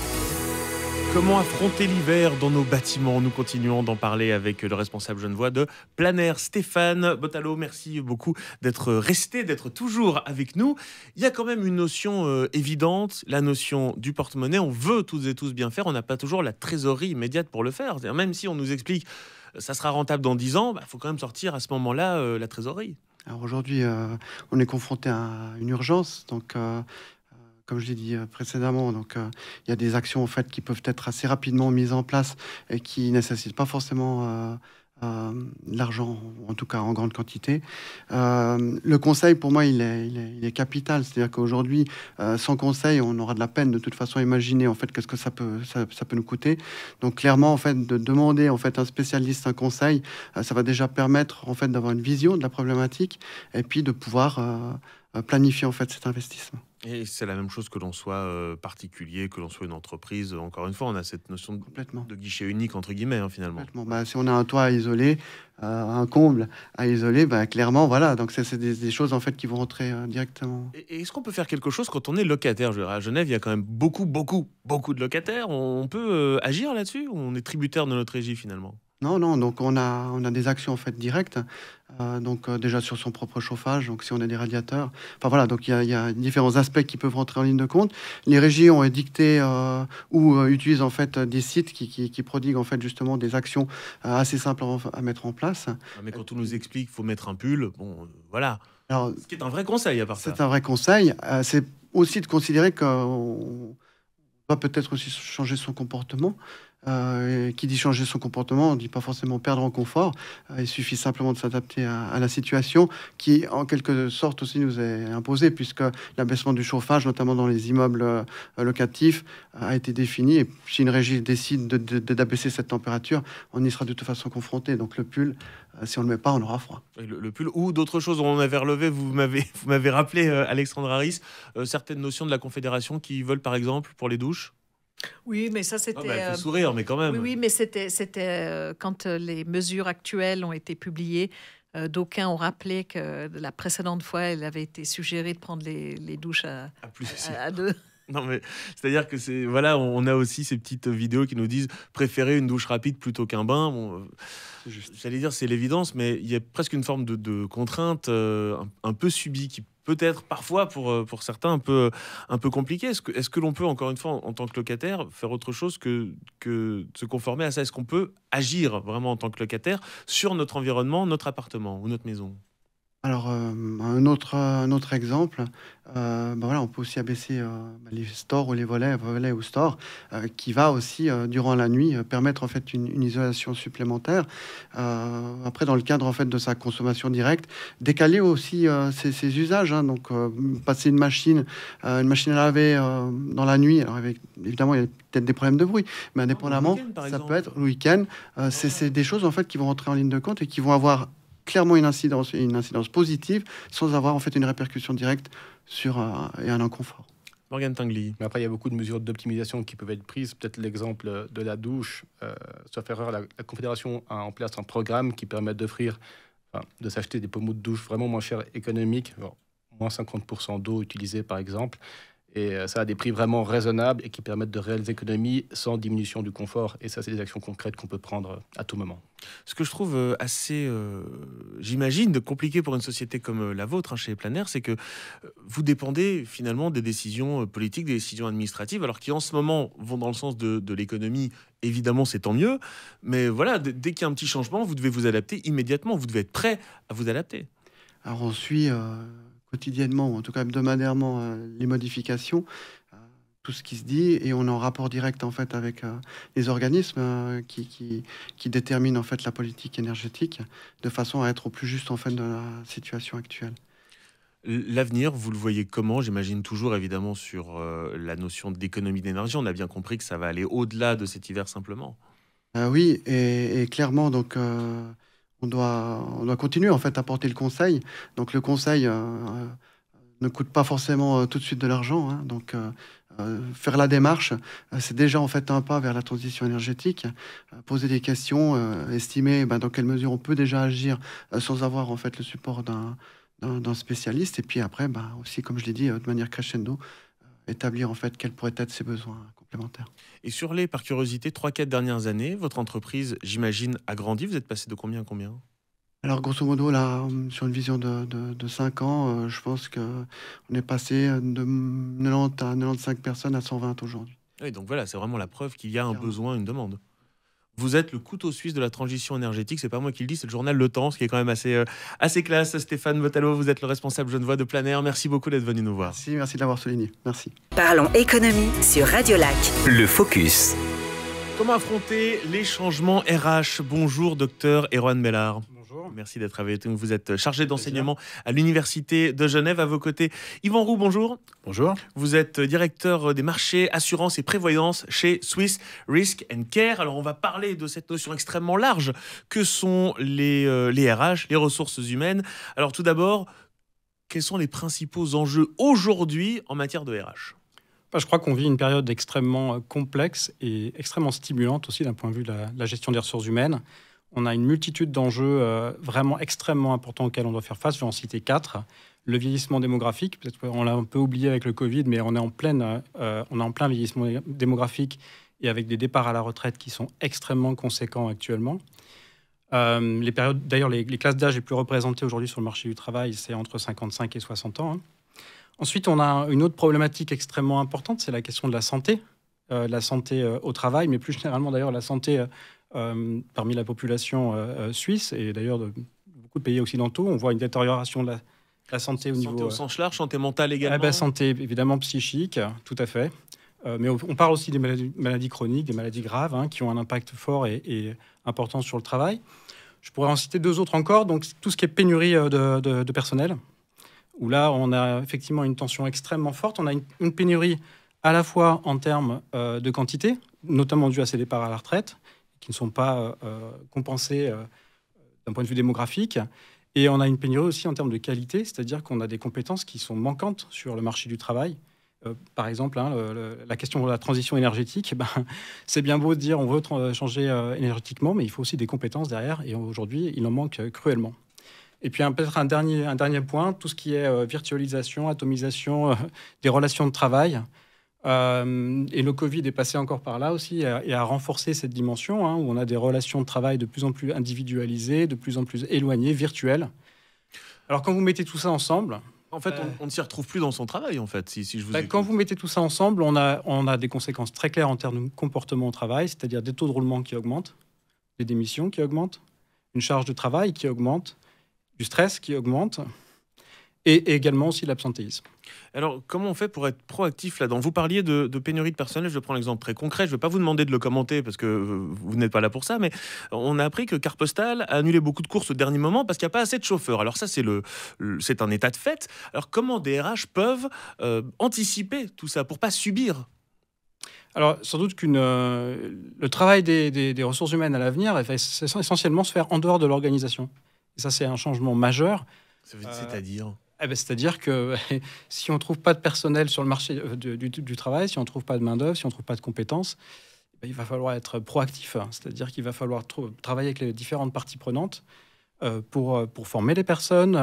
Comment affronter l'hiver dans nos bâtiments? Nous continuons d'en parler avec le responsable genevois de Planer, Stéphane Bottalo. Merci beaucoup d'être resté, d'être toujours avec nous. Il y a quand même une notion évidente, la notion du porte-monnaie. On veut toutes et tous bien faire, on n'a pas toujours la trésorerie immédiate pour le faire. C'est-à-dire, même si on nous explique ça sera rentable dans 10 ans, faut quand même sortir à ce moment-là la trésorerie. Alors aujourd'hui, on est confronté à une urgence, donc comme je l'ai dit précédemment, donc il y a des actions en fait qui peuvent être assez rapidement mises en place et qui nécessitent pas forcément l'argent, en tout cas en grande quantité. Le conseil, pour moi, il est capital. C'est-à-dire qu'aujourd'hui, sans conseil, on aura de la peine de toute façon à imaginer en fait qu'est-ce que ça peut nous coûter. Donc clairement, en fait, de demander en fait un spécialiste un conseil, ça va déjà permettre en fait d'avoir une vision de la problématique et puis de pouvoir planifier en fait cet investissement. Et c'est la même chose que l'on soit particulier, que l'on soit une entreprise. Encore une fois, on a cette notion de guichet unique, entre guillemets, finalement. Si on a un toit à isoler, un comble à isoler, clairement, voilà. Donc, c'est des choses, en fait, qui vont rentrer directement. Et est-ce qu'on peut faire quelque chose quand on est locataire? À Genève, il y a quand même beaucoup de locataires. On peut agir là-dessus ou on est tributaire de notre régie, finalement? Non, donc on a des actions en fait directes, déjà sur son propre chauffage, donc si on a des radiateurs, donc il y a différents aspects qui peuvent rentrer en ligne de compte. Les régies ont édicté ou utilisent en fait des sites qui prodiguent en fait justement des actions assez simples à mettre en place. Mais quand on nous explique qu'il faut mettre un pull, voilà. Alors, ce qui est un vrai conseil à part ça. C'est un vrai conseil. C'est aussi de considérer qu'on doit peut-être aussi changer son comportement. Qui dit changer son comportement, on ne dit pas forcément perdre en confort. Il suffit simplement de s'adapter à la situation qui, en quelque sorte, aussi nous est imposée, puisque l'abaissement du chauffage, notamment dans les immeubles locatifs, a été défini. Et si une régie décide d'abaisser cette température, on y sera de toute façon confronté. Donc le pull, si on ne le met pas, on aura froid. Le pull ou d'autres choses, on avait relevé, vous m'avez rappelé, Alexandre Harris, certaines notions de la Confédération qui veulent, par exemple, pour les douches. Oui, mais ça c'était. Elle fait sourire, mais quand même. Oui, mais c'était quand les mesures actuelles ont été publiées. D'aucuns ont rappelé que la précédente fois, elle avait été suggéré de prendre les douches à deux. Non, mais c'est-à-dire que on a aussi ces petites vidéos qui nous disent préférer une douche rapide plutôt qu'un bain. J'allais dire c'est l'évidence, mais il y a presque une forme de contrainte un peu subie qui peut-être parfois pour certains un peu compliqué. Est-ce que l'on peut, encore une fois, en tant que locataire, faire autre chose que se conformer à ça? Est-ce qu'on peut agir vraiment en tant que locataire sur notre environnement, notre appartement ou notre maison? Alors, un autre exemple, on peut aussi abaisser les stores ou les volets ou stores, qui va aussi, durant la nuit, permettre en fait une isolation supplémentaire. Après, dans le cadre en fait de sa consommation directe, décaler aussi ses usages. Donc, passer une machine à laver dans la nuit. Alors, évidemment, il y a peut-être des problèmes de bruit, mais indépendamment, ça peut être le week-end. C'est des choses en fait qui vont rentrer en ligne de compte et qui vont avoir clairement une incidence positive sans avoir en fait une répercussion directe sur et un inconfort. Morgane Tinguely. Mais après, il y a beaucoup de mesures d'optimisation qui peuvent être prises. Peut-être l'exemple de la douche. Sauf erreur, la Confédération a en place un programme qui permet d'offrir, de s'acheter des pommeaux de douche vraiment moins chers, économiques, moins 50% d'eau utilisée par exemple. Et ça a des prix vraiment raisonnables et qui permettent de réelles économies sans diminution du confort. Et ça, c'est des actions concrètes qu'on peut prendre à tout moment. Ce que je trouve assez, j'imagine, compliqué pour une société comme la vôtre, chez Planer, c'est que vous dépendez finalement des décisions politiques, des décisions administratives, alors qui en ce moment vont dans le sens de l'économie. Évidemment, c'est tant mieux. Mais voilà, dès qu'il y a un petit changement, vous devez vous adapter immédiatement. Vous devez être prêt à vous adapter. Alors on suit quotidiennement, ou en tout cas hebdomadairement, les modifications. tout ce qui se dit et on est en rapport direct en fait avec les organismes qui déterminent en fait la politique énergétique de façon à être au plus juste en fait de la situation actuelle. L'avenir, vous le voyez comment? J'imagine toujours évidemment sur la notion d'économie d'énergie. On a bien compris que ça va aller au-delà de cet hiver simplement. Oui, et clairement donc on doit continuer en fait à porter le conseil. Donc le conseil ne coûte pas forcément tout de suite de l'argent, hein. Donc faire la démarche, c'est déjà en fait un pas vers la transition énergétique. Poser des questions, estimer dans quelle mesure on peut déjà agir sans avoir en fait le support d'un spécialiste. Et puis après, aussi, comme je l'ai dit, de manière crescendo, établir en fait quels pourraient être ses besoins complémentaires. Et sur les, par curiosité, 3-4 dernières années, votre entreprise, j'imagine, a grandi. Vous êtes passé de combien à combien? Alors, grosso modo, là, sur une vision de 5 ans, je pense qu'on est passé de 90 à 95 personnes à 120 aujourd'hui. Oui, donc voilà, c'est vraiment la preuve qu'il y a un besoin, une demande. Vous êtes le couteau suisse de la transition énergétique. C'est pas moi qui le dis, c'est le journal Le Temps, ce qui est quand même assez classe. Stéphane Bottalo, vous êtes le responsable Genevois de Planer. Merci beaucoup d'être venu nous voir. Merci de l'avoir souligné. Merci. Parlons économie sur Radio Lac. Le Focus. Comment affronter les changements RH? Bonjour, docteur Erwan Mellard. Bonjour. Merci d'être avec nous. Vous êtes chargé d'enseignement à l'Université de Genève. À vos côtés, Yvan Roux, bonjour. Bonjour. Vous êtes directeur des marchés, assurance et prévoyance chez Swiss Risk and Care. Alors, on va parler de cette notion extrêmement large que sont les RH, les ressources humaines. Alors, tout d'abord, quels sont les principaux enjeux aujourd'hui en matière de RH? Je crois qu'on vit une période extrêmement complexe et extrêmement stimulante aussi d'un point de vue de la gestion des ressources humaines. On a une multitude d'enjeux vraiment extrêmement importants auxquels on doit faire face. Je vais en citer 4. Le vieillissement démographique, peut-être qu'on l'a un peu oublié avec le Covid, mais on est en plein vieillissement démographique et avec des départs à la retraite qui sont extrêmement conséquents actuellement. D'ailleurs, les classes d'âge les plus représentées aujourd'hui sur le marché du travail, c'est entre 55 et 60 ans. Ensuite, on a une autre problématique extrêmement importante, c'est la question de la santé au travail, mais plus généralement d'ailleurs la santé parmi la population suisse et d'ailleurs de beaucoup de pays occidentaux. On voit une détérioration de la santé au niveau... Santé au sens large, santé mentale également? Santé évidemment psychique, tout à fait. Mais on parle aussi des maladies chroniques, des maladies graves qui ont un impact fort et important sur le travail. Je pourrais en citer 2 autres encore, donc tout ce qui est pénurie de personnel, où là, on a effectivement une tension extrêmement forte. On a une pénurie à la fois en termes de quantité, notamment due à ces départs à la retraite, qui ne sont pas compensés d'un point de vue démographique. Et on a une pénurie aussi en termes de qualité, c'est-à-dire qu'on a des compétences qui sont manquantes sur le marché du travail. Par exemple, la question de la transition énergétique, c'est bien beau de dire on veut changer énergétiquement, mais il faut aussi des compétences derrière. Et aujourd'hui, il en manque cruellement. Et puis peut-être un dernier point, tout ce qui est virtualisation, atomisation des relations de travail. Et le Covid est passé encore par là aussi et a renforcé cette dimension où on a des relations de travail de plus en plus individualisées, de plus en plus éloignées, virtuelles. Alors quand vous mettez tout ça ensemble... En fait, on ne s'y retrouve plus dans son travail, en fait, si je vous écoute. Quand vous mettez tout ça ensemble, on a des conséquences très claires en termes de comportement au travail, c'est-à-dire des taux de roulement qui augmentent, des démissions qui augmentent, une charge de travail qui augmente, du stress qui augmente et également aussi l'absentéisme. Alors, comment on fait pour être proactif là-dedans? Vous parliez de pénurie de personnel, je prends l'exemple très concret, je ne vais pas vous demander de le commenter parce que vous n'êtes pas là pour ça, mais on a appris que Car Postal a annulé beaucoup de courses au dernier moment parce qu'il n'y a pas assez de chauffeurs. Alors ça, c'est un état de fait. Alors comment des RH peuvent anticiper tout ça pour ne pas subir? Alors, sans doute que le travail des ressources humaines à l'avenir va essentiellement se faire en dehors de l'organisation. Et ça, c'est un changement majeur. C'est-à-dire c'est-à-dire que si on ne trouve pas de personnel sur le marché du travail, si on ne trouve pas de main-d'œuvre, si on ne trouve pas de compétences, il va falloir être proactif. C'est-à-dire qu'il va falloir travailler avec les différentes parties prenantes pour former les personnes,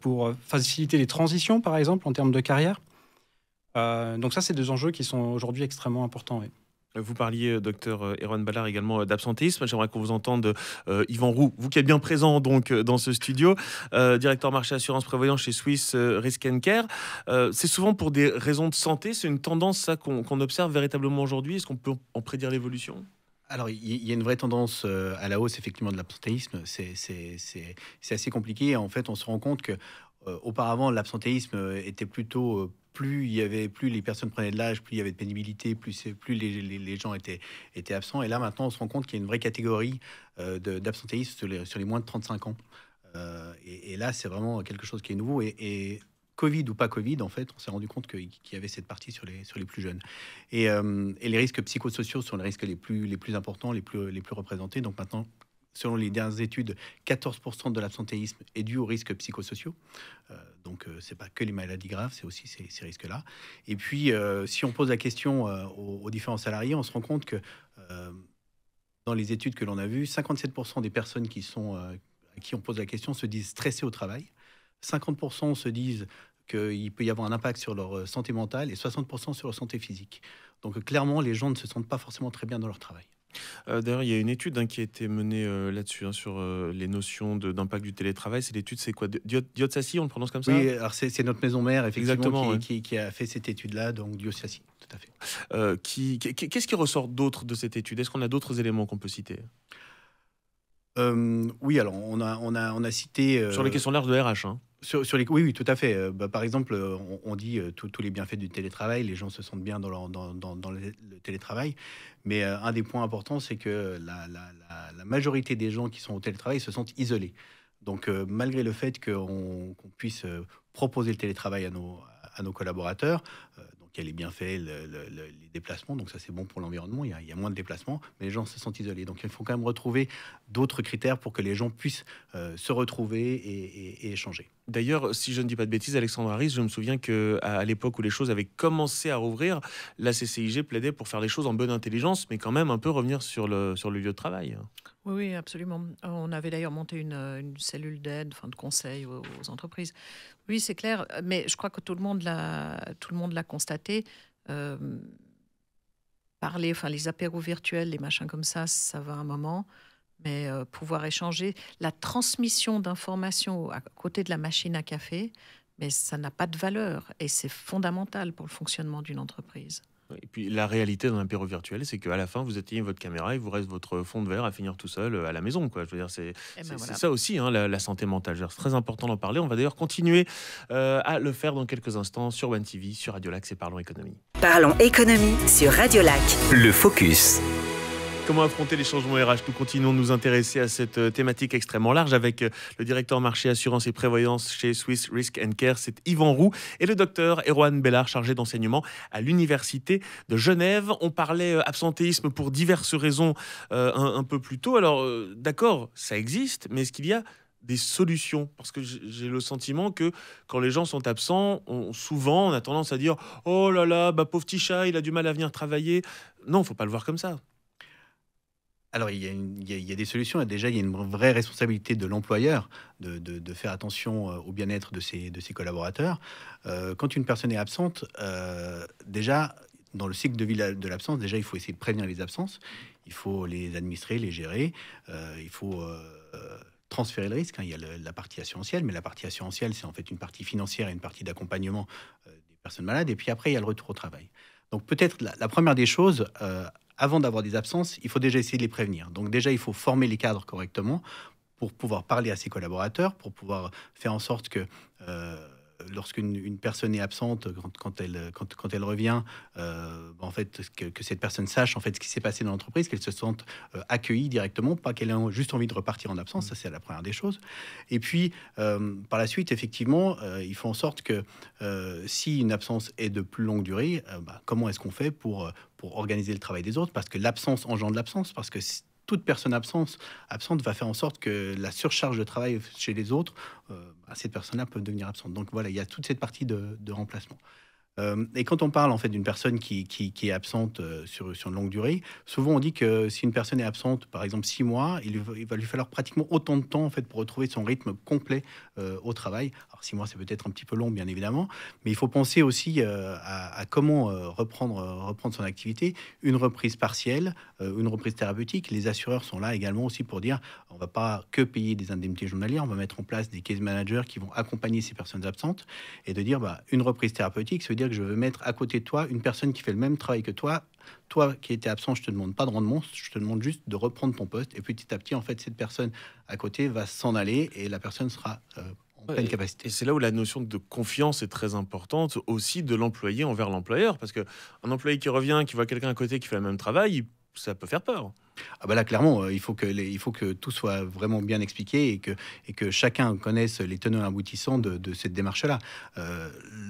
pour faciliter les transitions, par exemple, en termes de carrière. Donc ça, c'est des enjeux qui sont aujourd'hui extrêmement importants. Oui. Vous parliez, docteur Erwan Mellard, également d'absentéisme. J'aimerais qu'on vous entende, Yvan Roux, vous qui êtes bien présent donc, dans ce studio, directeur marché assurance prévoyance chez Swiss Risk and Care. C'est souvent pour des raisons de santé. C'est une tendance ça, qu'on observe véritablement aujourd'hui. Est-ce qu'on peut en prédire l'évolution ? Alors, il y a une vraie tendance à la hausse, effectivement, de l'absentéisme. C'est assez compliqué. En fait, on se rend compte que auparavant, l'absentéisme était plutôt plus les personnes prenaient de l'âge, plus il y avait de pénibilité, plus les gens étaient absents. Et là, maintenant, on se rend compte qu'il y a une vraie catégorie d'absentéisme sur les moins de 35 ans. Et là, c'est vraiment quelque chose qui est nouveau. Et Covid ou pas Covid, en fait, on s'est rendu compte qu'il y avait cette partie sur les plus jeunes. Et les risques psychosociaux sont les risques les plus importants, les plus représentés. Donc maintenant, selon les dernières études, 14% de l'absentéisme est dû aux risques psychosociaux. Donc, c'est pas que les maladies graves, c'est aussi ces risques-là. Et puis, si on pose la question aux différents salariés, on se rend compte que dans les études que l'on a vues, 57% des personnes à qui on pose la question se disent stressées au travail. 50% se disent qu'il peut y avoir un impact sur leur santé mentale et 60% sur leur santé physique. Donc, clairement, les gens ne se sentent pas forcément très bien dans leur travail. D'ailleurs, il y a une étude qui a été menée là-dessus, sur les notions d'impact du télétravail. C'est l'étude, c'est quoi, Diotsassi, on le prononce comme ça? Oui, alors c'est notre maison mère, effectivement, exactement, qui a fait cette étude-là, donc Diotsassi, tout à fait. Qu'est-ce qui ressort d'autre de cette étude? Est-ce qu'on a d'autres éléments qu'on peut citer? Oui, alors on a cité... sur les questions larges de RH, hein. Oui, tout à fait. Par exemple, on dit tous les bienfaits du télétravail, les gens se sentent bien dans le télétravail. Mais un des points importants, c'est que la majorité des gens qui sont au télétravail se sentent isolés. Donc, malgré le fait qu'on puisse proposer le télétravail à nos collaborateurs, donc il y a les bienfaits, les déplacements, donc ça c'est bon pour l'environnement, il y a moins de déplacements, mais les gens se sentent isolés. Donc il faut quand même retrouver d'autres critères pour que les gens puissent se retrouver et échanger. D'ailleurs, si je ne dis pas de bêtises, Alexandre Harris, je me souviens qu'à l'époque où les choses avaient commencé à rouvrir, la CCIG plaidait pour faire les choses en bonne intelligence, mais quand même un peu revenir sur le lieu de travail. Oui, absolument. On avait d'ailleurs monté une cellule d'aide, de conseil aux entreprises. Oui, c'est clair, mais je crois que tout le monde l'a constaté. Les apéros virtuels, les machins comme ça va un moment. Mais pouvoir échanger, la transmission d'informations à côté de la machine à café, mais ça n'a pas de valeur et c'est fondamental pour le fonctionnement d'une entreprise. Et puis la réalité d'un apéro virtuel, c'est qu'à la fin, vous éteignez votre caméra et vous reste votre fond de verre à finir tout seul à la maison, quoi. Je veux dire, c'est ça aussi, la santé mentale. C'est très important d'en parler. On va d'ailleurs continuer à le faire dans quelques instants sur One TV, sur Radio Lac, c'est Parlons Économie. Parlons Économie sur Radio Lac. Le Focus. Comment affronter les changements RH? Nous continuons de nous intéresser à cette thématique extrêmement large avec le directeur marché assurance et prévoyance chez Swiss Risk & Care, c'est Yvan Roux, et le docteur Erwan Bellard, chargé d'enseignement à l'Université de Genève. On parlait absentéisme pour diverses raisons un peu plus tôt. Alors, d'accord, ça existe, mais est-ce qu'il y a des solutions? Parce que j'ai le sentiment que quand les gens sont absents, souvent on a tendance à dire « Oh là là, pauvre petit chat, il a du mal à venir travailler ». Non, il ne faut pas le voir comme ça. Alors, il y a des solutions. Déjà, il y a une vraie responsabilité de l'employeur de faire attention au bien-être de ses collaborateurs. Quand une personne est absente, déjà, dans le cycle de vie de l'absence, déjà, il faut essayer de prévenir les absences. Il faut les administrer, les gérer. Il faut transférer le risque. Il y a la partie assurantielle, mais la partie assurantielle, c'est en fait une partie financière et une partie d'accompagnement des personnes malades. Et puis après, il y a le retour au travail. Donc, peut-être la première des choses... avant d'avoir des absences, il faut déjà essayer de les prévenir. Donc déjà, il faut former les cadres correctement pour pouvoir parler à ses collaborateurs, pour pouvoir faire en sorte que lorsqu'une personne est absente, quand elle revient, en fait, que cette personne sache en fait ce qui s'est passé dans l'entreprise, qu'elle se sente accueillie directement, pas qu'elle ait juste envie de repartir en absence. Ça, c'est la première des choses. Et puis, par la suite, effectivement, il faut en sorte que si une absence est de plus longue durée, comment est-ce qu'on fait pour organiser le travail des autres? Parce que l'absence engendre l'absence, parce que toute personne absente va faire en sorte que la surcharge de travail chez les autres, ces personnes-là peuvent devenir absentes. Donc voilà, il y a toute cette partie de remplacement. Et quand on parle en fait d'une personne qui est absente sur une longue durée, souvent on dit que si une personne est absente, par exemple 6 mois, il va lui falloir pratiquement autant de temps en fait pour retrouver son rythme complet au travail. Alors 6 mois, c'est peut-être un petit peu long, bien évidemment, mais il faut penser aussi à comment reprendre son activité, une reprise partielle, une reprise thérapeutique. Les assureurs sont là également aussi pour dire on ne va pas que payer des indemnités journalières, on va mettre en place des case managers qui vont accompagner ces personnes absentes et de dire une reprise thérapeutique, ça veut dire que je veux mettre à côté de toi une personne qui fait le même travail que toi. Toi qui étais absent, je te demande pas de rendement, je te demande juste de reprendre ton poste. Et petit à petit, en fait, cette personne à côté va s'en aller et la personne sera en pleine capacité. Et c'est là où la notion de confiance est très importante aussi de l'employé envers l'employeur, parce qu'un employé qui revient, qui voit quelqu'un à côté qui fait le même travail, ça peut faire peur. Ah bah là, clairement, il faut que tout soit vraiment bien expliqué et que chacun connaisse les tenants et aboutissants de cette démarche-là.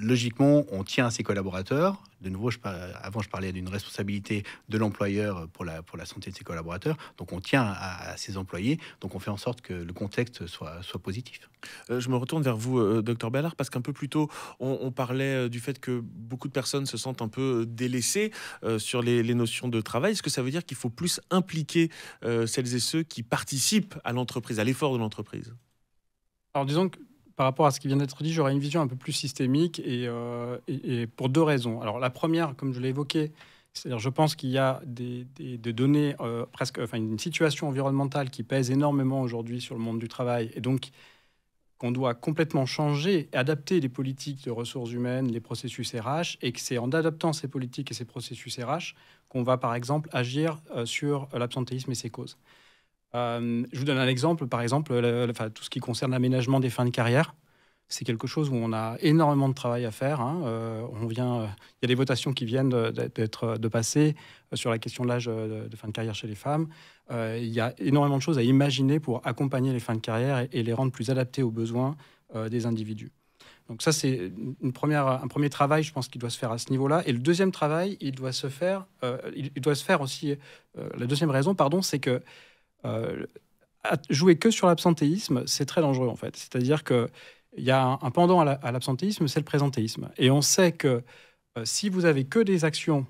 Logiquement, on tient à ses collaborateurs. De nouveau, avant, je parlais d'une responsabilité de l'employeur pour la santé de ses collaborateurs. Donc, on tient à ses employés. Donc, on fait en sorte que le contexte soit positif. Je me retourne vers vous, Dr Ballard, parce qu'un peu plus tôt, on parlait du fait que beaucoup de personnes se sentent un peu délaissées sur les notions de travail. Est-ce que ça veut dire qu'il faut plus impliquer celles et ceux qui participent à l'entreprise, à l'effort de l'entreprise? Alors disons que par rapport à ce qui vient d'être dit, j'aurais une vision un peu plus systémique et pour deux raisons. Alors la première, comme je l'ai évoqué, c'est-à-dire je pense qu'il y a des données, une situation environnementale qui pèse énormément aujourd'hui sur le monde du travail et donc qu'on doit complètement changer et adapter les politiques de ressources humaines, les processus RH, et que c'est en adaptant ces politiques et ces processus RH qu'on va, par exemple, agir sur l'absentéisme et ses causes. Je vous donne un exemple, par exemple, tout ce qui concerne l'aménagement des fins de carrière. C'est quelque chose où on a énormément de travail à faire. Il y a des votations qui viennent de passer sur la question de l'âge de fin de carrière chez les femmes. Il y a énormément de choses à imaginer pour accompagner les fins de carrière et les rendre plus adaptées aux besoins des individus. Donc ça, c'est un premier travail, je pense, qui doit se faire à ce niveau-là. Et le deuxième travail, il doit se faire aussi... la deuxième raison, c'est que jouer que sur l'absentéisme, c'est très dangereux, en fait. C'est-à-dire que il y a un pendant à l'absentéisme, c'est le présentéisme. Et on sait que si vous avez que des actions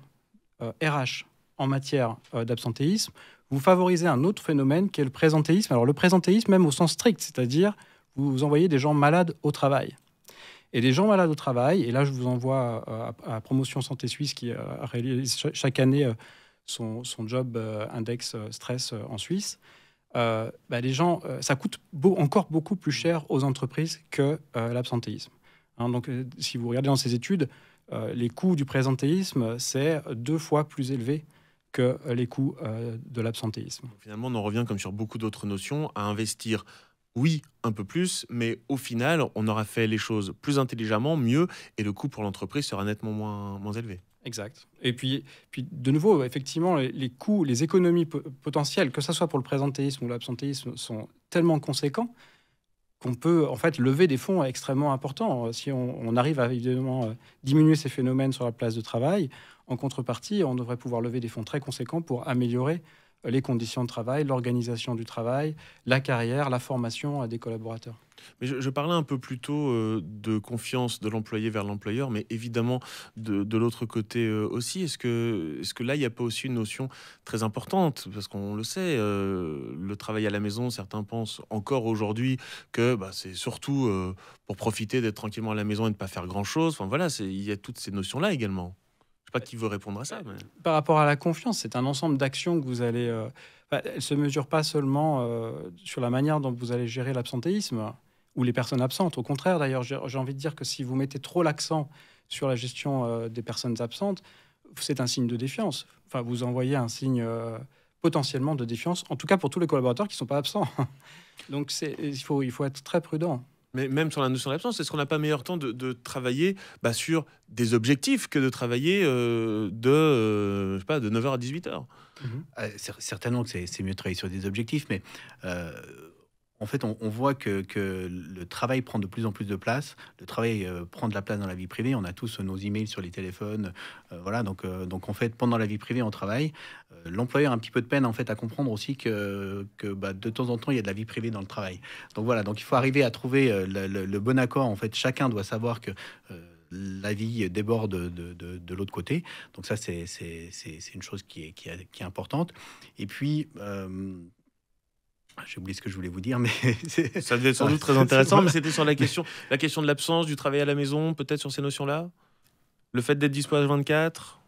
RH en matière d'absentéisme, vous favorisez un autre phénomène qui est le présentéisme. Alors le présentéisme même au sens strict, c'est-à-dire vous envoyez des gens malades au travail. Et des gens malades au travail, et là je vous envoie à Promotion Santé Suisse qui réalise chaque année son job index stress en Suisse. Les gens, ça coûte encore beaucoup plus cher aux entreprises que l'absentéisme. Donc, si vous regardez dans ces études, les coûts du présentéisme, c'est 2 fois plus élevé que les coûts de l'absentéisme. Finalement, on en revient, comme sur beaucoup d'autres notions, à investir, oui, un peu plus, mais au final, on aura fait les choses plus intelligemment, mieux, et le coût pour l'entreprise sera nettement moins élevé. Exact. Et puis de nouveau, effectivement, les coûts, les économies potentielles, que ce soit pour le présentéisme ou l'absentéisme, sont tellement conséquents qu'on peut en fait lever des fonds extrêmement importants. Si on arrive à évidemment diminuer ces phénomènes sur la place de travail, en contrepartie, on devrait pouvoir lever des fonds très conséquents pour améliorer les conditions de travail, l'organisation du travail, la carrière, la formation des collaborateurs. Mais je parlais un peu plus tôt de confiance de l'employé vers l'employeur, mais évidemment de l'autre côté aussi. Est-ce que là, il n'y a pas aussi une notion très importante? Parce qu'on le sait, le travail à la maison, certains pensent encore aujourd'hui que c'est surtout pour profiter d'être tranquillement à la maison et de ne pas faire grand-chose. Enfin voilà, il y a toutes ces notions-là également. Je ne sais pas qui veut répondre à ça. Mais... Par rapport à la confiance, c'est un ensemble d'actions que vous allez... elle ne se mesure pas seulement sur la manière dont vous allez gérer l'absentéisme ou les personnes absentes. Au contraire, d'ailleurs, j'ai envie de dire que si vous mettez trop l'accent sur la gestion des personnes absentes, c'est un signe de défiance. Enfin, vous envoyez un signe potentiellement de défiance, en tout cas pour tous les collaborateurs qui ne sont pas absents. Donc, il faut être très prudent. Mais même sur la notion d'absence, est-ce qu'on n'a pas meilleur temps de travailler sur des objectifs que de travailler de 9h à 18h? Certainement que c'est mieux de travailler sur des objectifs, mais en fait, on voit que le travail prend de plus en plus de place. Le travail prend de la place dans la vie privée. On a tous nos emails sur les téléphones. Voilà, donc en fait, pendant la vie privée, on travaille. L'employeur a un petit peu de peine en fait à comprendre aussi que de temps en temps, il y a de la vie privée dans le travail. Donc voilà, donc il faut arriver à trouver le bon accord. En fait, chacun doit savoir que la vie déborde de l'autre côté. Donc ça, c'est une chose qui est importante. Et puis... j'ai oublié ce que je voulais vous dire, mais... Ça devait être sans doute très intéressant, mais c'était sur la question de l'absence, du travail à la maison, peut-être sur ces notions-là. Le fait d'être dispo à 24,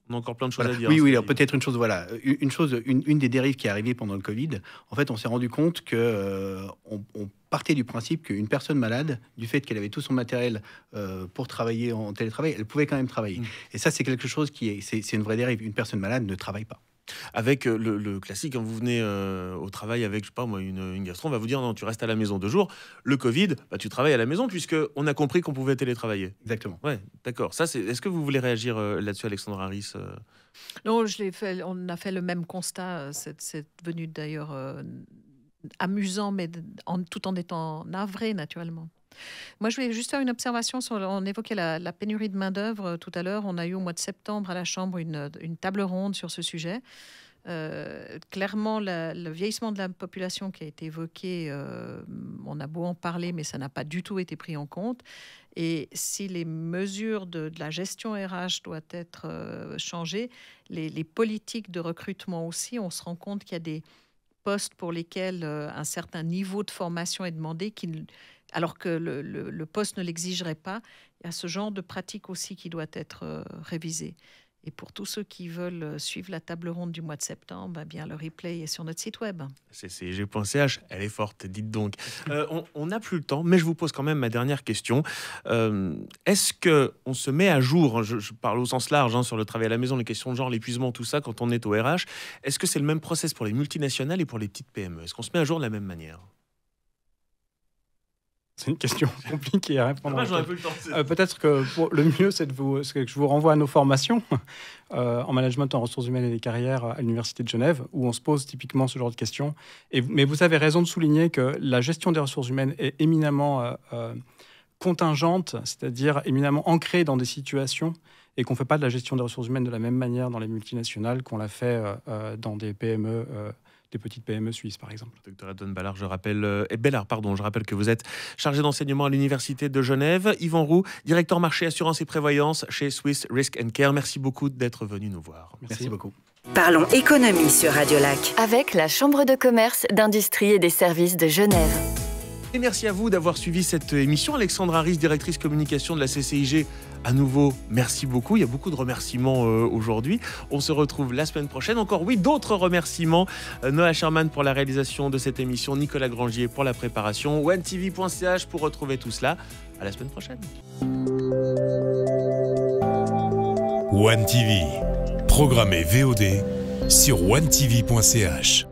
on a encore plein de choses à dire. Oui, alors peut-être une chose, une des dérives qui est arrivée pendant le Covid, en fait, on s'est rendu compte que on partait du principe qu'une personne malade, du fait qu'elle avait tout son matériel pour travailler en télétravail, elle pouvait quand même travailler. Et ça, c'est quelque chose c'est une vraie dérive. Une personne malade ne travaille pas. Avec le classique, quand vous venez au travail avec, je sais pas moi, une gastro, on va vous dire non, tu restes à la maison 2 jours. Le Covid, tu travailles à la maison puisqu'on a compris qu'on pouvait télétravailler. Exactement. Ouais, d'accord. Est-ce que vous voulez réagir là-dessus, Alexandre Harris? Non, on a fait le même constat. C'est devenu d'ailleurs amusant, mais tout en étant navré, naturellement. Moi, je voulais juste faire une observation. On évoquait la pénurie de main-d'œuvre tout à l'heure. On a eu au mois de septembre à la Chambre une table ronde sur ce sujet. Clairement, le vieillissement de la population qui a été évoqué, on a beau en parler, mais ça n'a pas du tout été pris en compte. Et si les mesures de la gestion RH doivent être changées, les politiques de recrutement aussi, on se rend compte qu'il y a des postes pour lesquels un certain niveau de formation est demandé, alors que le poste ne l'exigerait pas. Il y a ce genre de pratique aussi qui doit être révisé. Et pour tous ceux qui veulent suivre la table ronde du mois de septembre, bien, le replay est sur notre site web. ccg.ch, elle est forte, dites donc. On n'a plus le temps, mais je vous pose quand même ma dernière question. Est-ce qu'on se met à jour, je parle au sens large, sur le travail à la maison, les questions de genre, l'épuisement, tout ça, quand on est au RH, est-ce que c'est le même process pour les multinationales et pour les petites PME? Est-ce qu'on se met à jour de la même manière? C'est une question compliquée à répondre. J'aurais peu le temps. Peut-être que le mieux, c'est que je vous renvoie à nos formations en management en ressources humaines et des carrières à l'Université de Genève, où on se pose typiquement ce genre de questions. Mais vous avez raison de souligner que la gestion des ressources humaines est éminemment contingente, c'est-à-dire éminemment ancrée dans des situations, et qu'on ne fait pas de la gestion des ressources humaines de la même manière dans les multinationales qu'on l'a fait dans des PME des petites PME suisses, par exemple. Docteur Edouard Ballard, je rappelle que vous êtes chargé d'enseignement à l'Université de Genève. Yvan Roux, directeur marché assurance et prévoyance chez Swiss Risk & Care. Merci beaucoup d'être venu nous voir. Merci beaucoup. Parlons économie sur Radio Lac. Avec la Chambre de commerce, d'industrie et des services de Genève. Et merci à vous d'avoir suivi cette émission. Alexandre Harris, directrice communication de la CCIG. À nouveau, merci beaucoup. Il y a beaucoup de remerciements aujourd'hui. On se retrouve la semaine prochaine. Encore d'autres remerciements. Noah Sherman pour la réalisation de cette émission, Nicolas Grangier pour la préparation, OneTV.ch pour retrouver tout cela. À la semaine prochaine. OneTV, programmé VOD sur OneTV.ch.